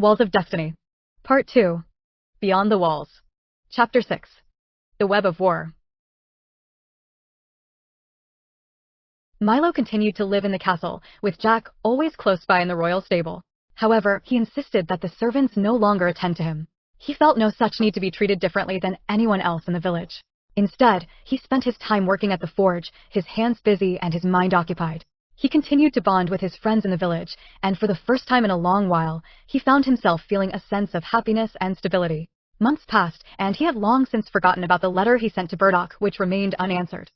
Walls of Destiny. Part 2. Beyond the Walls. Chapter 6. The Web of War. Mylo continued to live in the castle, with Jack always close by in the royal stable. However, he insisted that the servants no longer attend to him. He felt no such need to be treated differently than anyone else in the village. Instead, he spent his time working at the forge, his hands busy and his mind occupied. He continued to bond with his friends in the village, and for the first time in a long while, he found himself feeling a sense of happiness and stability. Months passed, and he had long since forgotten about the letter he sent to Burdoc, which remained unanswered.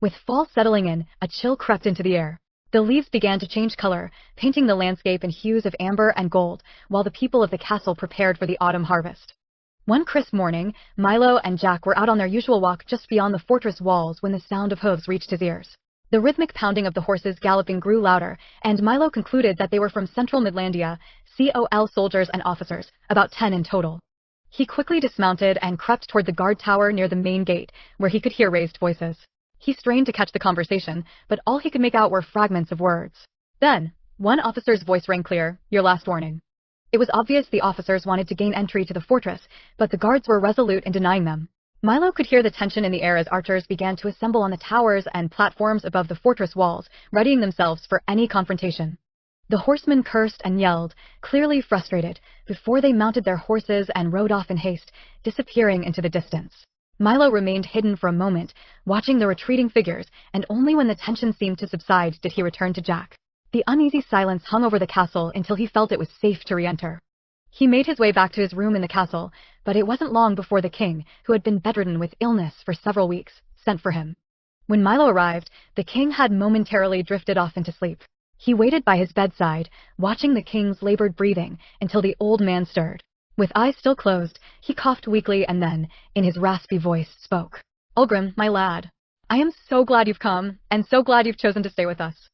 With fall settling in, a chill crept into the air. The leaves began to change color, painting the landscape in hues of amber and gold, while the people of the castle prepared for the autumn harvest. One crisp morning, Mylo and Jack were out on their usual walk just beyond the fortress walls when the sound of hooves reached his ears. The rhythmic pounding of the horses galloping grew louder, and Mylo concluded that they were from Central Midlandia, COL soldiers and officers, about 10 in total. He quickly dismounted and crept toward the guard tower near the main gate, where he could hear raised voices. He strained to catch the conversation, but all he could make out were fragments of words. Then, one officer's voice rang clear, "Your last warning." It was obvious the officers wanted to gain entry to the fortress, but the guards were resolute in denying them. Mylo could hear the tension in the air as archers began to assemble on the towers and platforms above the fortress walls, readying themselves for any confrontation. The horsemen cursed and yelled, clearly frustrated, before they mounted their horses and rode off in haste, disappearing into the distance. Mylo remained hidden for a moment, watching the retreating figures, and only when the tension seemed to subside did he return to Jack. The uneasy silence hung over the castle until he felt it was safe to re-enter. He made his way back to his room in the castle, but it wasn't long before the king, who had been bedridden with illness for several weeks, sent for him. When Mylo arrived, the king had momentarily drifted off into sleep. He waited by his bedside, watching the king's labored breathing until the old man stirred. With eyes still closed, he coughed weakly and then, in his raspy voice, spoke. "Ulgrim, my lad, I am so glad you've come, and so glad you've chosen to stay with us."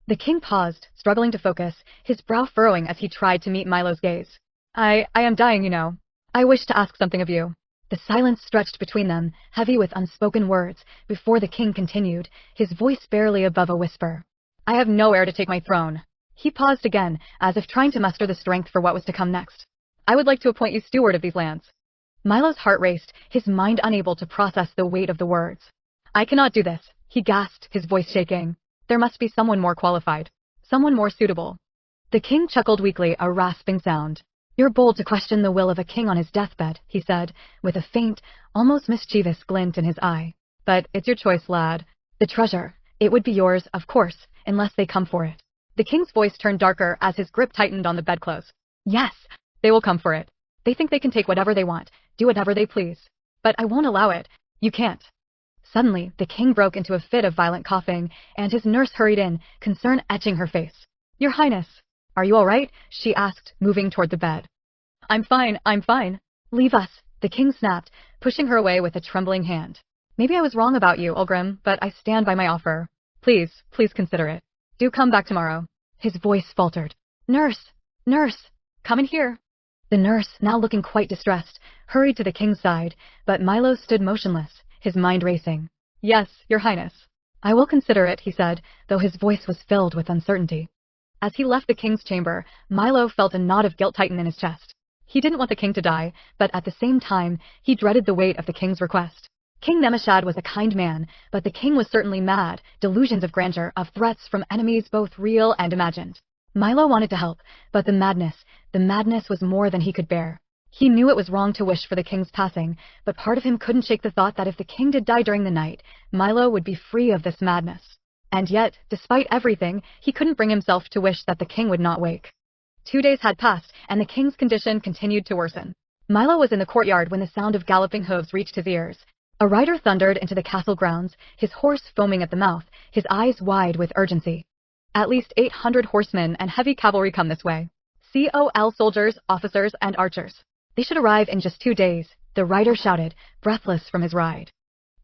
The king paused, struggling to focus, his brow furrowing as he tried to meet Mylo's gaze. I am dying, you know. I wish to ask something of you." The silence stretched between them, heavy with unspoken words, before the king continued, his voice barely above a whisper. "I have no heir to take my throne." He paused again, as if trying to muster the strength for what was to come next. "I would like to appoint you steward of these lands." Mylo's heart raced, his mind unable to process the weight of the words. "I cannot do this," he gasped, his voice shaking. "There must be someone more qualified. Someone more suitable." The king chuckled weakly, a rasping sound. "You're bold to question the will of a king on his deathbed," he said, with a faint, almost mischievous glint in his eye. "But it's your choice, lad. The treasure, it would be yours, of course, unless they come for it." The king's voice turned darker as his grip tightened on the bedclothes. "Yes, they will come for it. They think they can take whatever they want, do whatever they please. But I won't allow it. You can't." Suddenly, the king broke into a fit of violent coughing, and his nurse hurried in, concern etching her face. "Your Highness, are you all right?" she asked, moving toward the bed. I'm fine. "Leave us," the king snapped, pushing her away with a trembling hand. "Maybe I was wrong about you, Ulgrim, but I stand by my offer. Please consider it. Do come back tomorrow." His voice faltered. Nurse, come in here." The nurse, now looking quite distressed, hurried to the king's side, but Mylo stood motionless, his mind racing. "Yes, your Highness." "I will consider it," he said, though his voice was filled with uncertainty. As he left the king's chamber, Mylo felt a knot of guilt tighten in his chest. He didn't want the king to die, but at the same time, he dreaded the weight of the king's request. King Nemeshad was a kind man, but the king was certainly mad, delusions of grandeur, of threats from enemies both real and imagined. Mylo wanted to help, but the madness was more than he could bear. He knew it was wrong to wish for the king's passing, but part of him couldn't shake the thought that if the king did die during the night, Mylo would be free of this madness. And yet, despite everything, he couldn't bring himself to wish that the king would not wake. 2 days had passed, and the king's condition continued to worsen. Mylo was in the courtyard when the sound of galloping hooves reached his ears. A rider thundered into the castle grounds, his horse foaming at the mouth, his eyes wide with urgency. "At least 800 horsemen and heavy cavalry come this way. COL soldiers, officers, and archers. They should arrive in just 2 days," the rider shouted, breathless from his ride.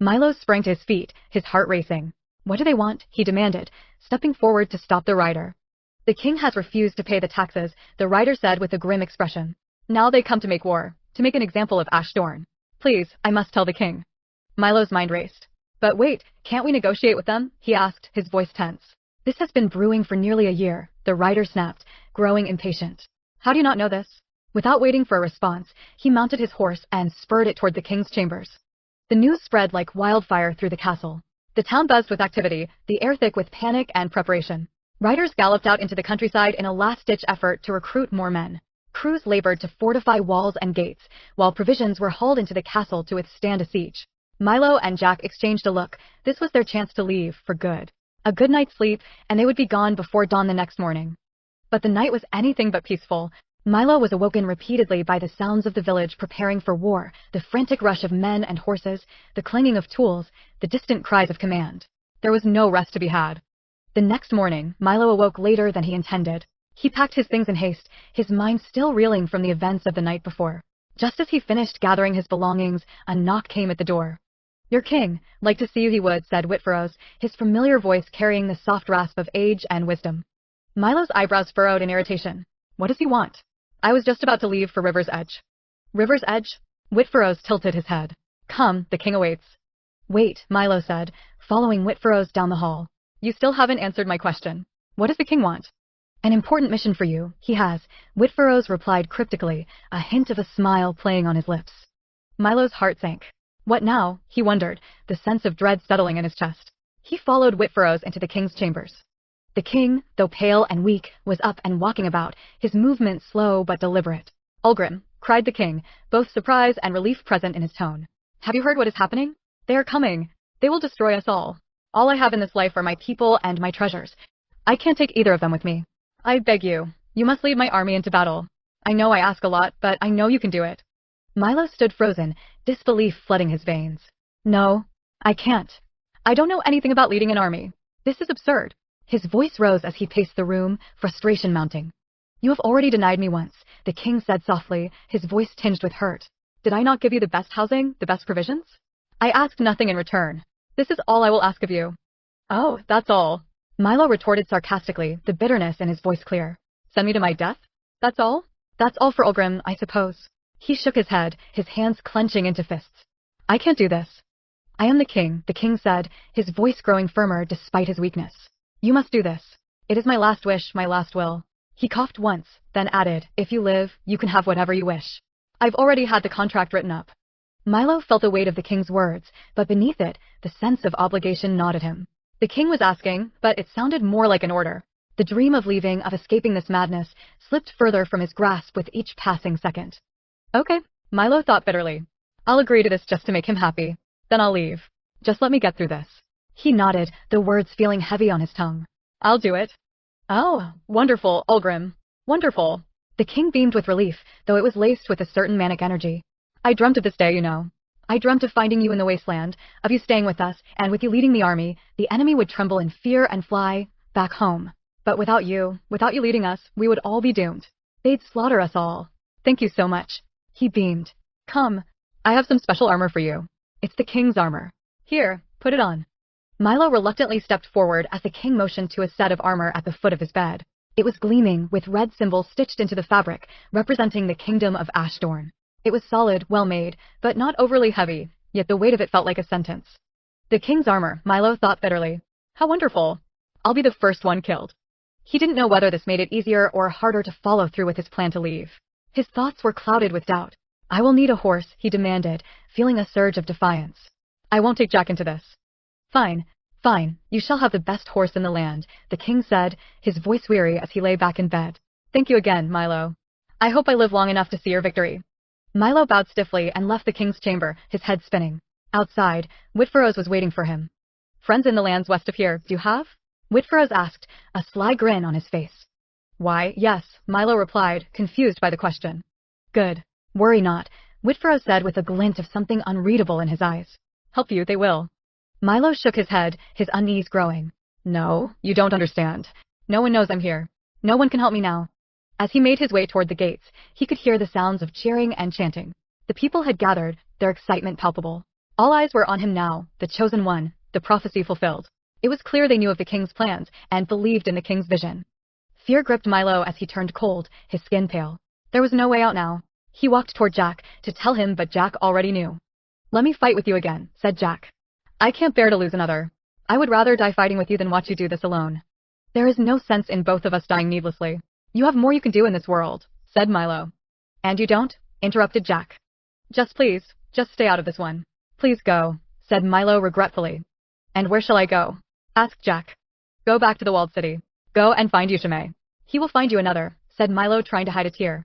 Mylo sprang to his feet, his heart racing. "What do they want?" he demanded, stepping forward to stop the rider. "The king has refused to pay the taxes," the rider said with a grim expression. "Now they come to make war, to make an example of Ashdorn. Please, I must tell the king." Mylo's mind raced. "But wait, can't we negotiate with them?" he asked, his voice tense. "This has been brewing for nearly a year," the rider snapped, growing impatient. "How do you not know this?" Without waiting for a response, he mounted his horse and spurred it toward the king's chambers. The news spread like wildfire through the castle. The town buzzed with activity, the air thick with panic and preparation. Riders galloped out into the countryside in a last-ditch effort to recruit more men. Crews labored to fortify walls and gates, while provisions were hauled into the castle to withstand a siege. Mylo and Jack exchanged a look. This was their chance to leave, for good. A good night's sleep, and they would be gone before dawn the next morning. But the night was anything but peaceful. Mylo was awoken repeatedly by the sounds of the village preparing for war, the frantic rush of men and horses, the clanging of tools, the distant cries of command. There was no rest to be had. The next morning, Mylo awoke later than he intended. He packed his things in haste, his mind still reeling from the events of the night before. Just as he finished gathering his belongings, a knock came at the door. "Your king, like to see you he would," said Whitfurrows, his familiar voice carrying the soft rasp of age and wisdom. Milo's eyebrows furrowed in irritation. What does he want? I was just about to leave for River's Edge. River's Edge? Whitfurrows tilted his head. Come, the king awaits. Wait, Mylo said, following Whitfurrows down the hall. You still haven't answered my question. What does the king want? An important mission for you, he has, Whitfurrows replied cryptically, a hint of a smile playing on his lips. Milo's heart sank. What now? He wondered, the sense of dread settling in his chest. He followed Whitfurrows into the king's chambers. The king, though pale and weak, was up and walking about, his movements slow but deliberate. Ulgrim, cried the king, both surprise and relief present in his tone. Have you heard what is happening? They are coming. They will destroy us all. All I have in this life are my people and my treasures. I can't take either of them with me. I beg you, you must lead my army into battle. I know I ask a lot, but I know you can do it. Mylo stood frozen, disbelief flooding his veins. No, I can't. I don't know anything about leading an army. This is absurd. His voice rose as he paced the room, frustration mounting. You have already denied me once, the king said softly, his voice tinged with hurt. Did I not give you the best housing, the best provisions? I asked nothing in return. This is all I will ask of you. Oh, that's all. Mylo retorted sarcastically, the bitterness in his voice clear. Send me to my death? That's all? That's all for Ulgrim, I suppose. He shook his head, his hands clenching into fists. I can't do this. I am the king said, his voice growing firmer despite his weakness. You must do this. It is my last wish, my last will. He coughed once, then added, if you live, you can have whatever you wish. I've already had the contract written up. Mylo felt the weight of the king's words, but beneath it, the sense of obligation gnawed at him. The king was asking, but it sounded more like an order. The dream of leaving, of escaping this madness, slipped further from his grasp with each passing second. Okay, Mylo thought bitterly. I'll agree to this just to make him happy. Then I'll leave. Just let me get through this. He nodded, the words feeling heavy on his tongue. I'll do it. Oh, wonderful, Ulgrim. Wonderful. The king beamed with relief, though it was laced with a certain manic energy. I dreamt of this day, you know. I dreamt of finding you in the wasteland, of you staying with us, and with you leading the army, the enemy would tremble in fear and fly back home. But without you leading us, we would all be doomed. They'd slaughter us all. Thank you so much. He beamed. Come, I have some special armor for you. It's the king's armor. Here, put it on. Mylo reluctantly stepped forward as the king motioned to a set of armor at the foot of his bed. It was gleaming, with red symbols stitched into the fabric, representing the kingdom of Ashdorn. It was solid, well-made, but not overly heavy, yet the weight of it felt like a sentence. The king's armor, Mylo thought bitterly. How wonderful. I'll be the first one killed. He didn't know whether this made it easier or harder to follow through with his plan to leave. His thoughts were clouded with doubt. I will need a horse, he demanded, feeling a surge of defiance. I won't take Jack into this. Fine, fine, you shall have the best horse in the land, the king said, his voice weary as he lay back in bed. Thank you again, Mylo. I hope I live long enough to see your victory. Mylo bowed stiffly and left the king's chamber, his head spinning. Outside, Whitfurrows was waiting for him. Friends in the lands west of here, do you have? Whitfurrows asked, a sly grin on his face. Why, yes, Mylo replied, confused by the question. Good. Worry not, Whitfurrows said with a glint of something unreadable in his eyes. Help you, they will. Mylo shook his head, his unease growing. No, you don't understand. No one knows I'm here. No one can help me now. As he made his way toward the gates, he could hear the sounds of cheering and chanting. The people had gathered, their excitement palpable. All eyes were on him now, the chosen one, the prophecy fulfilled. It was clear they knew of the king's plans and believed in the king's vision. Fear gripped Mylo as he turned cold, his skin pale. There was no way out now. He walked toward Jack to tell him, but Jack already knew. Let me fight with you again, said Jack. I can't bear to lose another. I would rather die fighting with you than watch you do this alone. There is no sense in both of us dying needlessly. You have more you can do in this world, said Mylo. And you don't? Interrupted Jack. Just stay out of this one. Please go, said Mylo regretfully. And where shall I go? Asked Jack. Go back to the walled city. Go and find Usheme. He will find you another, said Mylo, trying to hide a tear.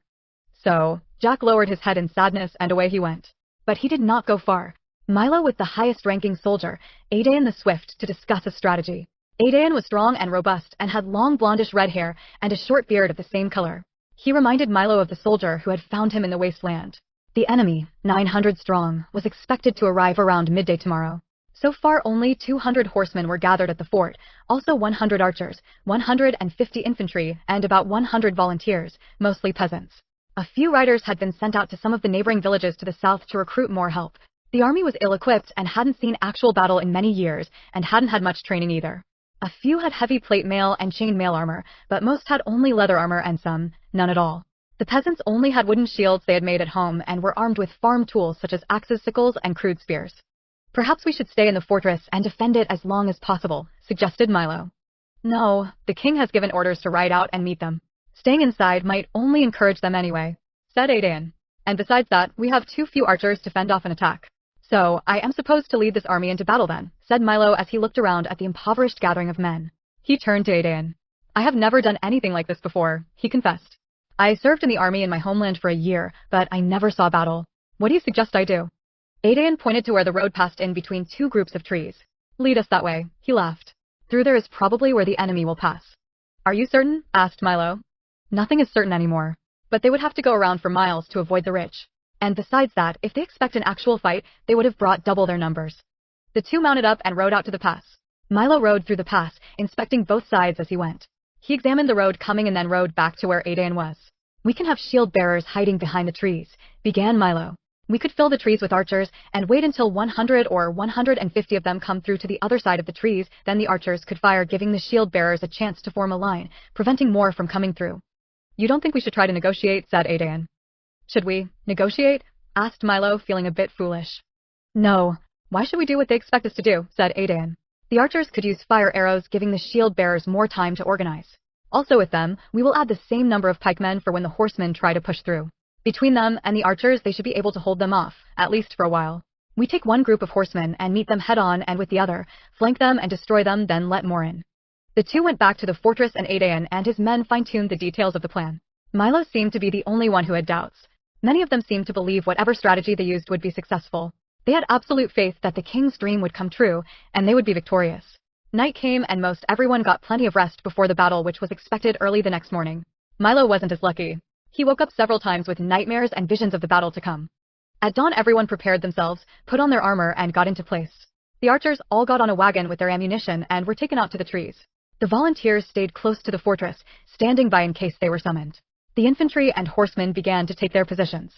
So, Jack lowered his head in sadness and away he went. But he did not go far. Mylo with the highest-ranking soldier, Adain the Swift, to discuss a strategy. Adain was strong and robust and had long blondish red hair and a short beard of the same color. He reminded Mylo of the soldier who had found him in the wasteland. The enemy, 900 strong, was expected to arrive around midday tomorrow. So far only 200 horsemen were gathered at the fort, also 100 archers, 150 infantry, and about 100 volunteers, mostly peasants. A few riders had been sent out to some of the neighboring villages to the south to recruit more help. The army was ill-equipped and hadn't seen actual battle in many years, and hadn't had much training either. A few had heavy plate mail and chain mail armor, but most had only leather armor and some, none at all. The peasants only had wooden shields they had made at home and were armed with farm tools such as axes, sickles, and crude spears. Perhaps we should stay in the fortress and defend it as long as possible, suggested Mylo. No, the king has given orders to ride out and meet them. Staying inside might only encourage them anyway, said Adain. And besides that, we have too few archers to fend off an attack. So, I am supposed to lead this army into battle then, said Mylo as he looked around at the impoverished gathering of men. He turned to Adain. I have never done anything like this before, he confessed. I served in the army in my homeland for a year, but I never saw battle. What do you suggest I do? Adain pointed to where the road passed in between two groups of trees. Lead us that way, he laughed. Through there is probably where the enemy will pass. Are you certain? Asked Mylo. Nothing is certain anymore. But they would have to go around for miles to avoid the rich. And besides that, if they expect an actual fight, they would have brought double their numbers. The two mounted up and rode out to the pass. Mylo rode through the pass, inspecting both sides as he went. He examined the road coming and then rode back to where Adain was. We can have shield bearers hiding behind the trees, began Mylo. We could fill the trees with archers and wait until 100 or 150 of them come through to the other side of the trees, then the archers could fire, giving the shield bearers a chance to form a line, preventing more from coming through. You don't think we should try to negotiate, said Adain. Should we negotiate? Asked Mylo, feeling a bit foolish. No. Why should we do what they expect us to do? Said Adain. The archers could use fire arrows, giving the shield bearers more time to organize. Also with them, we will add the same number of pikemen for when the horsemen try to push through. Between them and the archers, they should be able to hold them off, at least for a while. We take one group of horsemen and meet them head-on, and with the other, flank them and destroy them, then let more in. The two went back to the fortress and Adain and his men fine-tuned the details of the plan. Mylo seemed to be the only one who had doubts. Many of them seemed to believe whatever strategy they used would be successful. They had absolute faith that the king's dream would come true, and they would be victorious. Night came and most everyone got plenty of rest before the battle, which was expected early the next morning. Mylo wasn't as lucky. He woke up several times with nightmares and visions of the battle to come. At dawn everyone prepared themselves, put on their armor, and got into place. The archers all got on a wagon with their ammunition and were taken out to the trees. The volunteers stayed close to the fortress, standing by in case they were summoned. The infantry and horsemen began to take their positions.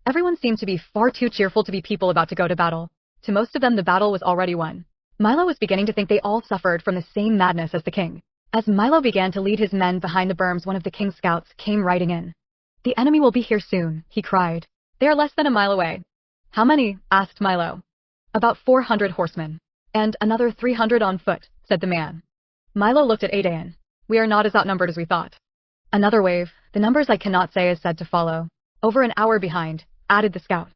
Everyone seemed to be far too cheerful to be people about to go to battle. To most of them the battle was already won. Mylo was beginning to think they all suffered from the same madness as the king. As Mylo began to lead his men behind the berms, one of the king's scouts came riding in. The enemy will be here soon, he cried. They are less than a mile away. How many? Asked Mylo. About 400 horsemen. And another 300 on foot, said the man. Mylo looked at Adain. We are not as outnumbered as we thought. Another wave, the numbers I cannot say, is said to follow. Over an hour behind, added the scout.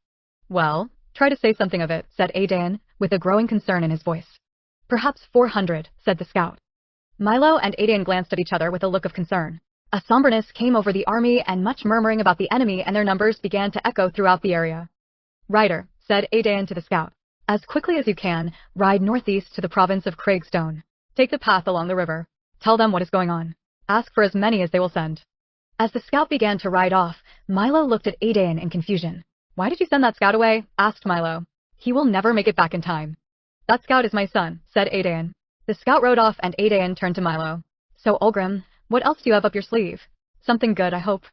Well, try to say something of it, said Adain, with a growing concern in his voice. Perhaps 400, said the scout. Mylo and Adain glanced at each other with a look of concern. A somberness came over the army and much murmuring about the enemy and their numbers began to echo throughout the area. Rider, said Adain to the scout. As quickly as you can, ride northeast to the province of Craigstone. Take the path along the river. Tell them what is going on. Ask for as many as they will send. As the scout began to ride off, Mylo looked at Adain in confusion. Why did you send that scout away? Asked Mylo. He will never make it back in time. That scout is my son, said Adain. The scout rode off and Adain turned to Mylo. So Ulgrim, what else do you have up your sleeve? Something good, I hope.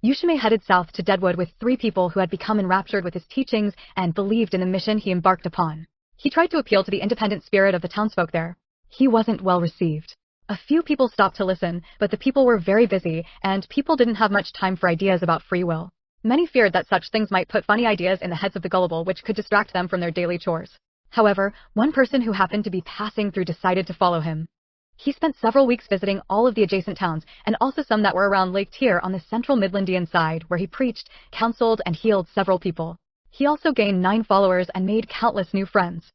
Usheme headed south to Deadwood with 3 people who had become enraptured with his teachings and believed in the mission he embarked upon. He tried to appeal to the independent spirit of the townsfolk there. He wasn't well received. A few people stopped to listen, but the people were very busy, and people didn't have much time for ideas about free will. Many feared that such things might put funny ideas in the heads of the gullible, which could distract them from their daily chores. However, one person who happened to be passing through decided to follow him. He spent several weeks visiting all of the adjacent towns and also some that were around Lake Tyr on the central Midlandian side, where he preached, counseled, and healed several people. He also gained 9 followers and made countless new friends.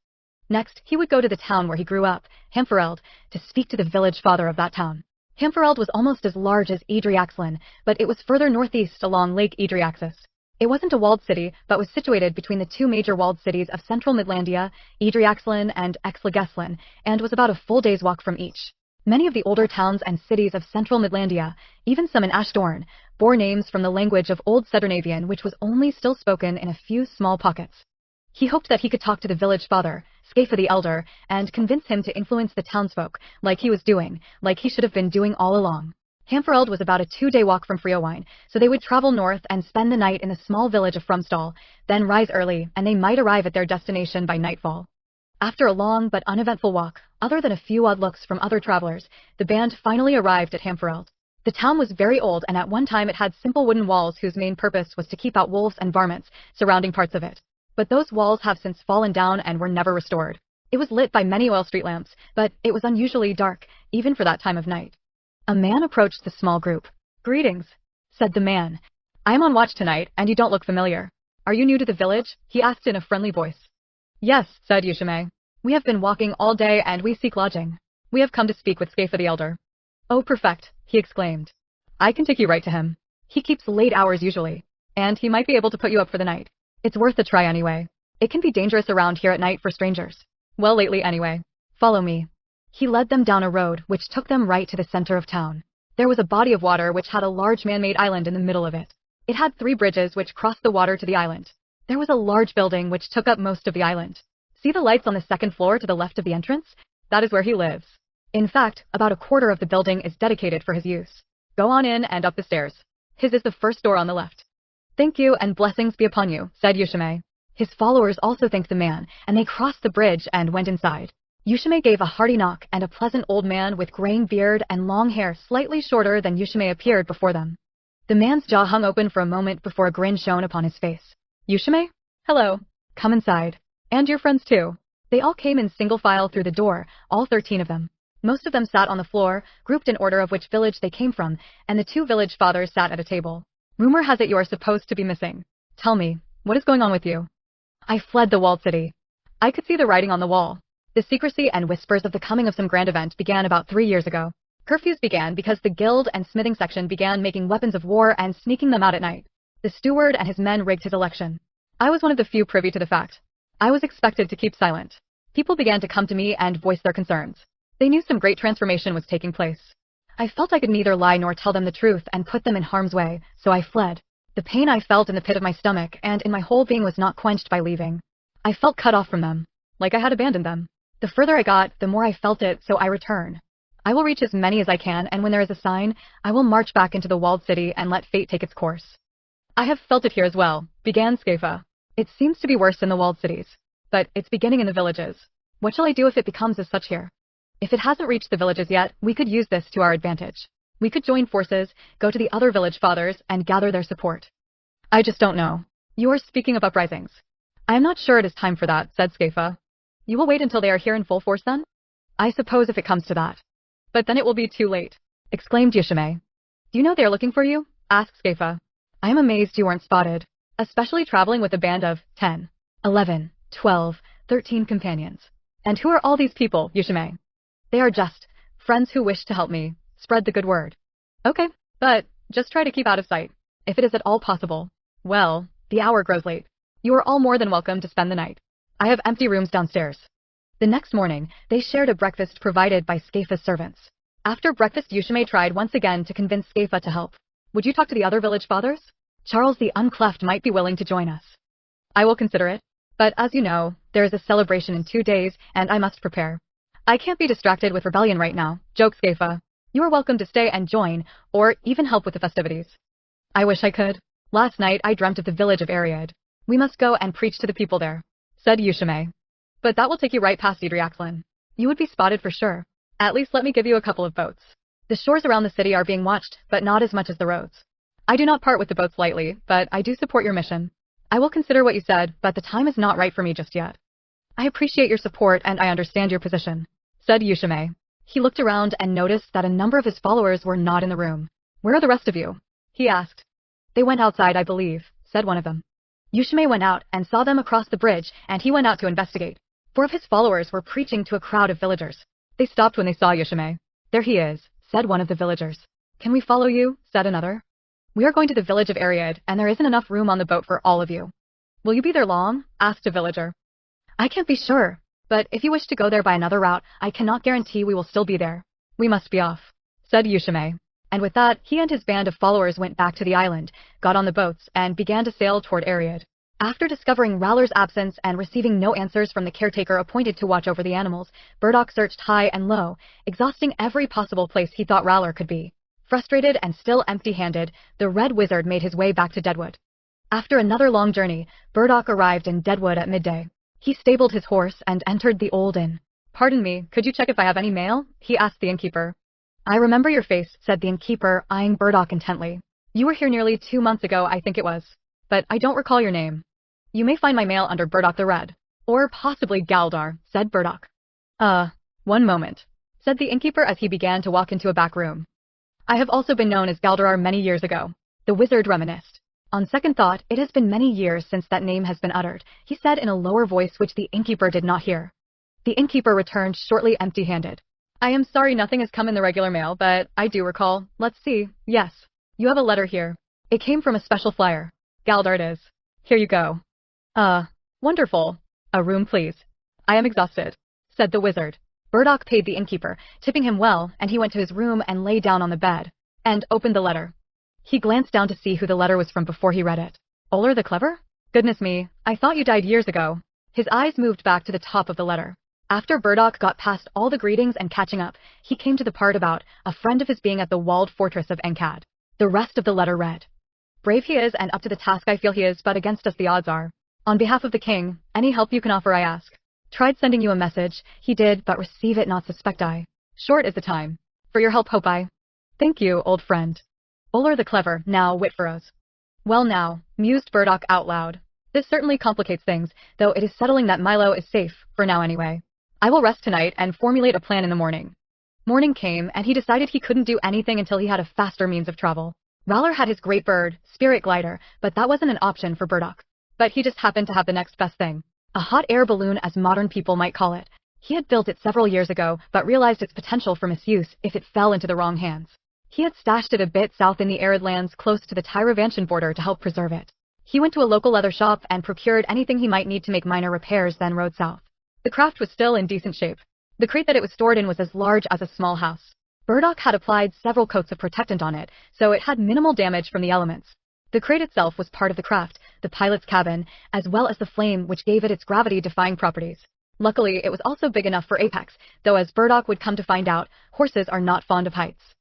Next, he would go to the town where he grew up, Hamfereld, to speak to the village father of that town. Hamfereld was almost as large as Idriaxlin, but it was further northeast along Lake Idriaxis. It wasn't a walled city, but was situated between the 2 major walled cities of central Midlandia, Idriaxlin and Exlageslin, and was about a full day's walk from each. Many of the older towns and cities of central Midlandia, even some in Ashdorn, bore names from the language of Old Sedurnavian, which was only still spoken in a few small pockets. He hoped that he could talk to the village father, Scafa the elder, and convince him to influence the townsfolk, like he was doing, like he should have been doing all along. Hamfereld was about a 2-day walk from Friowine, so they would travel north and spend the night in the small village of Frumstall, then rise early, and they might arrive at their destination by nightfall. After a long but uneventful walk, other than a few odd looks from other travelers, the band finally arrived at Hamfereld. The town was very old, and at one time it had simple wooden walls whose main purpose was to keep out wolves and varmints surrounding parts of it. But those walls have since fallen down and were never restored. It was lit by many oil street lamps, but it was unusually dark, even for that time of night. A man approached the small group. "Greetings," said the man. "I am on watch tonight, and you don't look familiar. Are you new to the village?" he asked in a friendly voice. "Yes," said Usheme. "We have been walking all day and we seek lodging. We have come to speak with Scafa the elder." "Oh, perfect," he exclaimed. "I can take you right to him. He keeps late hours usually, and he might be able to put you up for the night. It's worth a try anyway. It can be dangerous around here at night for strangers. Well, lately anyway. Follow me." He led them down a road which took them right to the center of town. There was a body of water which had a large man-made island in the middle of it. It had 3 bridges which crossed the water to the island. There was a large building which took up most of the island. See the lights on the 2nd floor to the left of the entrance? That is where he lives. In fact, about a quarter of the building is dedicated for his use. Go on in and up the stairs. His is the first door on the left. "Thank you, and blessings be upon you," said Usheme. His followers also thanked the man, and they crossed the bridge and went inside. Usheme gave a hearty knock, and a pleasant old man with graying beard and long hair slightly shorter than Usheme appeared before them. The man's jaw hung open for a moment before a grin shone upon his face. "Usheme? Hello. Come inside. And your friends too." They all came in single file through the door, all 13 of them. Most of them sat on the floor, grouped in order of which village they came from, and the 2 village fathers sat at a table. "Rumor has it you are supposed to be missing. Tell me, what is going on with you?" "I fled the walled city. I could see the writing on the wall. The secrecy and whispers of the coming of some grand event began about 3 years ago. Curfews began because the guild and smithing section began making weapons of war and sneaking them out at night. The steward and his men rigged his election. I was one of the few privy to the fact. I was expected to keep silent. People began to come to me and voice their concerns. They knew some great transformation was taking place. I felt I could neither lie nor tell them the truth and put them in harm's way, so I fled. The pain I felt in the pit of my stomach and in my whole being was not quenched by leaving. I felt cut off from them, like I had abandoned them. The further I got, the more I felt it, so I return. I will reach as many as I can, and when there is a sign, I will march back into the walled city and let fate take its course." "I have felt it here as well," began Scafa. "It seems to be worse in the walled cities, but it's beginning in the villages. What shall I do if it becomes as such here? If it hasn't reached the villages yet, we could use this to our advantage. We could join forces, go to the other village fathers, and gather their support." "I just don't know. You are speaking of uprisings." "I am not sure it is time for that," said Scafa. "You will wait until they are here in full force then?" "I suppose if it comes to that." "But then it will be too late," exclaimed Usheme. "Do you know they are looking for you?" asked Scafa. "I am amazed you weren't spotted, especially traveling with a band of 10, 11, 12, 13 companions. And who are all these people, Usheme?" "They are just friends who wish to help me spread the good word." "Okay, but just try to keep out of sight, if it is at all possible. Well, the hour grows late. You are all more than welcome to spend the night. I have empty rooms downstairs." The next morning, they shared a breakfast provided by Scafa's servants. After breakfast, Usheme tried once again to convince Scafa to help. "Would you talk to the other village fathers? Charles the Uncleft might be willing to join us." "I will consider it. But as you know, there is a celebration in 2 days, and I must prepare." "I can't be distracted with rebellion right now," joked Scafa. "You are welcome to stay and join, or even help with the festivities." "I wish I could. Last night I dreamt of the village of Ariad. We must go and preach to the people there," said Usheme. "But that will take you right past Idriaxlin. You would be spotted for sure. At least let me give you a couple of boats. The shores around the city are being watched, but not as much as the roads. I do not part with the boats lightly, but I do support your mission. I will consider what you said, but the time is not right for me just yet." "I appreciate your support and I understand your position," said Usheme. He looked around and noticed that a number of his followers were not in the room. "Where are the rest of you?" he asked. "They went outside, I believe," said one of them. Usheme went out and saw them across the bridge, and he went out to investigate. 4 of his followers were preaching to a crowd of villagers. They stopped when they saw Usheme. "There he is," said one of the villagers. "Can we follow you?" said another. "We are going to the village of Ariad, and there isn't enough room on the boat for all of you." "Will you be there long?" asked a villager. "I can't be sure, but if you wish to go there by another route, I cannot guarantee we will still be there." "We must be off," said Usheme. And with that, he and his band of followers went back to the island, got on the boats, and began to sail toward Ariad. After discovering Rowler's absence and receiving no answers from the caretaker appointed to watch over the animals, Burdoc searched high and low, exhausting every possible place he thought Rowler could be. Frustrated and still empty-handed, the Red Wizard made his way back to Deadwood. After another long journey, Burdoc arrived in Deadwood at midday. He stabled his horse and entered the old inn. "Pardon me, could you check if I have any mail?" he asked the innkeeper. "I remember your face," said the innkeeper, eyeing Burdoc intently. "You were here nearly 2 months ago, I think it was. But I don't recall your name." "You may find my mail under Burdoc the Red. Or possibly Galdar," said Burdoc. One moment," said the innkeeper as he began to walk into a back room. "I have also been known as Galdar many years ago." The wizard reminisced. "On second thought, it has been many years since that name has been uttered," he said in a lower voice which the innkeeper did not hear. The innkeeper returned shortly empty-handed. "I am sorry nothing has come in the regular mail, but I do recall. Let's see. Yes. You have a letter here. It came from a special flyer. Galdar it is. Here you go." Wonderful. A room, please." "I am exhausted," said the wizard. Burdoc paid the innkeeper, tipping him well, and he went to his room and lay down on the bed, and opened the letter. He glanced down to see who the letter was from before he read it. "Uller the Clever? Goodness me, I thought you died years ago." His eyes moved back to the top of the letter. After Burdoc got past all the greetings and catching up, he came to the part about a friend of his being at the walled fortress of Enkad. The rest of the letter read, "Brave he is and up to the task I feel he is, but against us the odds are. On behalf of the king, any help you can offer I ask. Tried sending you a message, he did, but receive it not suspect I. Short is the time. For your help hope I. Thank you, old friend. Uller the Clever, now wit for us." "Well now," mused Burdoc out loud. "This certainly complicates things, though it is settling that Mylo is safe, for now anyway. I will rest tonight and formulate a plan in the morning." Morning came, and he decided he couldn't do anything until he had a faster means of travel. Rowler had his great bird, Spirit Glider, but that wasn't an option for Burdoc. But he just happened to have the next best thing. A hot air balloon, as modern people might call it. He had built it several years ago, but realized its potential for misuse if it fell into the wrong hands. He had stashed it a bit south in the arid lands close to the Tyravantian border to help preserve it. He went to a local leather shop and procured anything he might need to make minor repairs, then rode south. The craft was still in decent shape. The crate that it was stored in was as large as a small house. Burdoc had applied several coats of protectant on it, so it had minimal damage from the elements. The crate itself was part of the craft, the pilot's cabin, as well as the flame which gave it its gravity-defying properties. Luckily, it was also big enough for Apex, though as Burdoc would come to find out, horses are not fond of heights.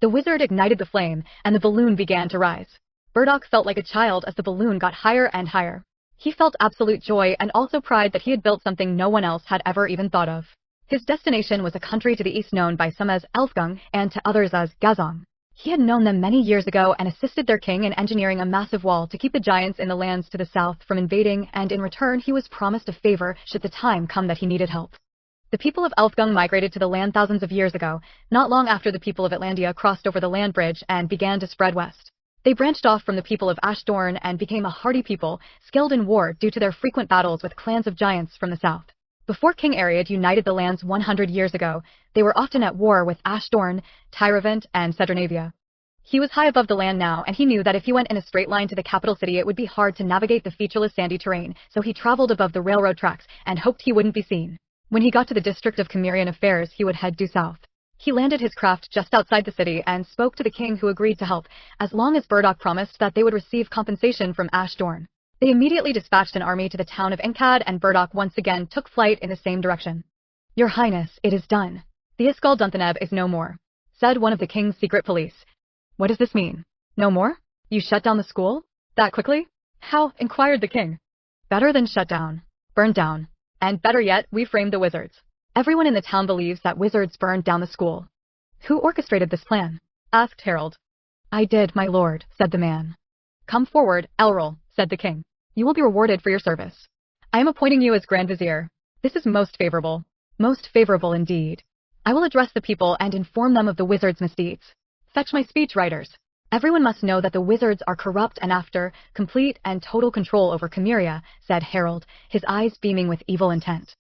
The wizard ignited the flame, and the balloon began to rise. Burdoc felt like a child as the balloon got higher and higher. He felt absolute joy and also pride that he had built something no one else had ever even thought of. His destination was a country to the east known by some as Elfgung and to others as Gazong. He had known them many years ago and assisted their king in engineering a massive wall to keep the giants in the lands to the south from invading, and in return he was promised a favor should the time come that he needed help. The people of Elfgung migrated to the land thousands of years ago, not long after the people of Atlantia crossed over the land bridge and began to spread west. They branched off from the people of Ashdorn and became a hardy people, skilled in war due to their frequent battles with clans of giants from the south. Before King Ariad united the lands 100 years ago, they were often at war with Ashdorn, Tyravant, and Sedernavia. He was high above the land now, and he knew that if he went in a straight line to the capital city it would be hard to navigate the featureless sandy terrain, so he traveled above the railroad tracks and hoped he wouldn't be seen. When he got to the district of Cimmerian affairs, he would head due south. He landed his craft just outside the city and spoke to the king, who agreed to help, as long as Burdoc promised that they would receive compensation from Ashdorn. They immediately dispatched an army to the town of Enkad, and Burdoc once again took flight in the same direction. "Your Highness, it is done. The Iskal Dunthaneb is no more," said one of the king's secret police. "What does this mean? No more? You shut down the school? That quickly?" "How?" inquired the king. "Better than shut down. Burned down. And better yet, we framed the wizards. Everyone in the town believes that wizards burned down the school." "Who orchestrated this plan?" asked Harold. "I did, my lord," said the man. "Come forward, Elrol," said the king. "You will be rewarded for your service. I am appointing you as Grand Vizier. This is most favorable." "Most favorable indeed." I will address the people and inform them of the wizard's misdeeds. Fetch my speech writers. Everyone must know that the wizards are corrupt and after complete and total control over Chimeria, said Harold, his eyes beaming with evil intent.